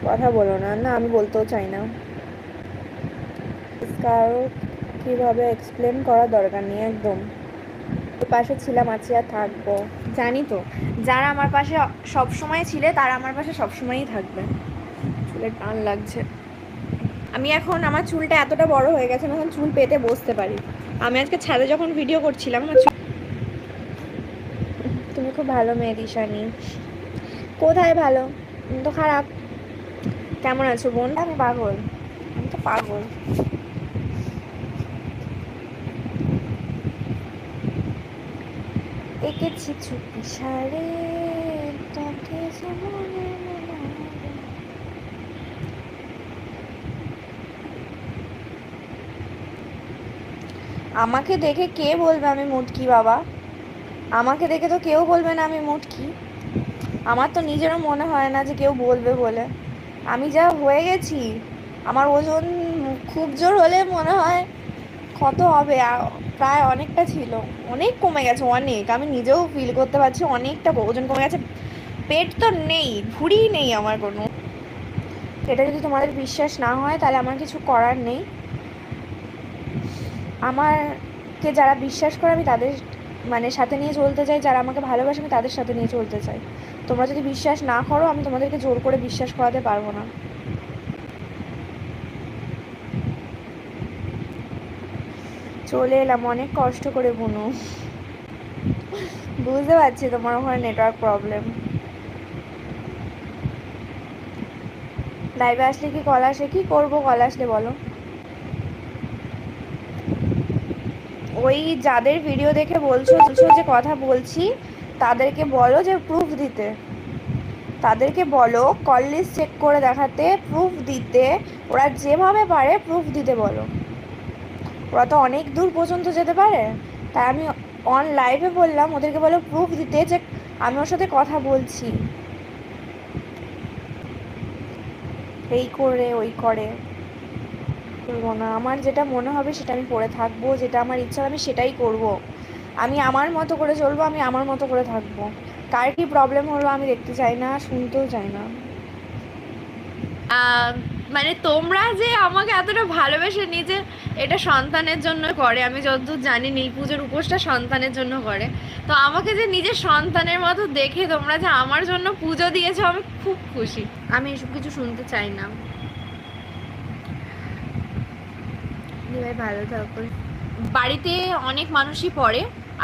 কথা বলো না। না, আমি বলতেও চাই না। কারো কীভাবে এক্সপ্লেন করার দরকার নেই একদম। পাশে ছিলাম, আছি আর থাকবো। জানি তো, যারা আমার পাশে সব সময় ছিলে তারা আমার পাশে সব সময়ই থাকবে। চুলের টান লাগছে। আমি এখন, আমার চুলটা এতটা বড় হয়ে গেছে, আমি এখন চুল পেতে বসতে পারি। আমি আজকে ছাদে যখন ভিডিও করছিলাম আমার তুমি খুব ভালো মেয়ে দিশানি। কোথায় ভালো? তুমি তো খারাপ। কেমন আছো বোন? আমি পাগল, আমি তো পাগল। এঁকেছি চুপি সারে, ডাকেছে মনে মনে। আমাকে দেখে কে বলবে আমি মুটকি বাবা? আমাকে দেখে তো কেউ বলবে না আমি মুটকি। আমার তো নিজেরও মনে হয় না যে কেউ বলবে বলে। আমি যা হয়ে গেছি, আমার ওজন খুব জোর হলে মনে হয় কত হবে, প্রায় অনেকটা ছিল। অনেক কমে গেছে, অনেক। আমি নিজেও ফিল করতে পারছি অনেকটা ওজন কমে গেছে। পেট তো নেই, ভুঁড়ি নেই আমার কোনো। এটা যদি তোমাদের বিশ্বাস না হয় তাহলে আমার কিছু করার নেই। আমারকে যারা বিশ্বাস করে আমি তাদের মানে সাথে নিয়ে চলতে চাই, যারা আমাকে ভালোবাসে আমি তাদের সাথে নিয়ে চলতে চাই। তোমরা যদি বিশ্বাস না করো, আমি তোমাদেরকে জোর করে বিশ্বাস করাতে পারবো না। চলে এলাম অনেক কষ্ট করে বুনু। বুঝতে পারছি তোমার ওখানে নেটওয়ার্ক প্রবলেম। লাইভে আসলে কি কল আসে? কি করবো কল আসলে বলো? ওই যাদের ভিডিও দেখে বলছো যে কথা বলছি, তাদেরকে বলো যে প্রুফ দিতে। তাদেরকে বলো কল লিস্ট চেক করে দেখাতে, প্রুফ দিতে। ওরা যেভাবে পারে প্রুফ দিতে বলো। ওরা তো অনেক দূর পর্যন্ত যেতে পারে। তাই আমি অন লাইভে বললাম ওদেরকে বলো প্রুফ দিতে যে আমি ওর সাথে কথা বলছি। এই করে ওই করে বলবো না। আমার যেটা মনে হবে সেটা আমি করে থাকবো, যেটা আমার ইচ্ছা আমি সেটাই করব। আমি আমার মতো করে চলবো, আমি আমার মতো করে থাকবো। কার কি প্রবলেম হলো আমি দেখতে চাই না, শুনতেও চাই না। মানে তোমরা যে আমাকে এতটা ভালোবেসে নিজে, এটা সন্তানের জন্য করে। আমি যতদূর জানি নীল পুজোর উপোসটা সন্তানের জন্য করে। তো আমাকে যে নিজের সন্তানের মতো দেখে তোমরা যে আমার জন্য পুজো দিয়েছো, আমি খুব খুশি। আমি এসব কিছু শুনতে চাই না। ভাই ভালো থাকো। বাড়িতে অনেক মানুষই পরে,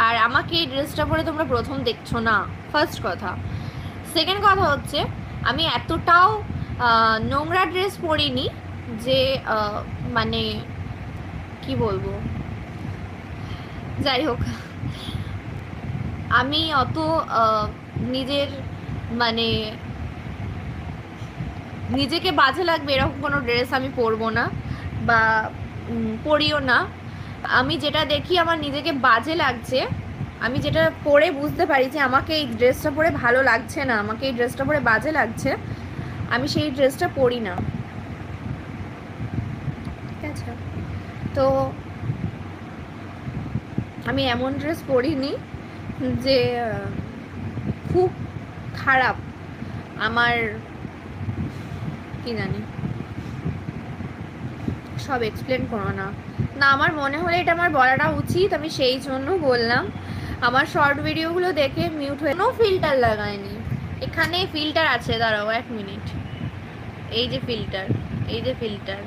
আর আমাকে এই ড্রেসটা পরে তোমরা প্রথম দেখছো না, ফার্স্ট কথা। সেকেন্ড কথা হচ্ছে, আমি এতটাও নোংরা ড্রেস পরিনি যে মানে কি বলবো, যাই হোক। আমি অত নিজের মানে নিজেকে বাজে লাগবে এরকম কোনো ড্রেস আমি পরবো না, বা পরিও না। আমি যেটা দেখি আমার নিজেকে বাজে লাগছে, আমি যেটা পরে বুঝতে পারি যে আমাকে এই ড্রেসটা পরে ভালো লাগছে না, আমাকে এই ড্রেসটা পরে বাজে লাগছে, আমি সেই ড্রেসটা পরি না। ঠিক আছে? তো আমি এমন ড্রেস পরিনি যে খুব খারাপ। আমার কি জানি, সব এক্সপ্লেন করো না। না, আমার মনে হলে এটা আমার বলাটা উচিত, আমি সেই জন্য বললাম। আমার শর্ট ভিডিওগুলো দেখে মিউট হয়ে, কোনো ফিল্টার লাগায়নি। এখানে ফিল্টার আছে, দাঁড়াও 1 মিনিট। এই যে ফিল্টার, এই যে ফিল্টার,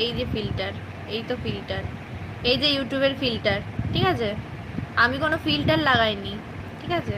এই যে ফিল্টার, এই তো ফিল্টার, এই যে ইউটিউবের ফিল্টার। ঠিক আছে? আমি কোনো ফিল্টার লাগাইনি। ঠিক আছে?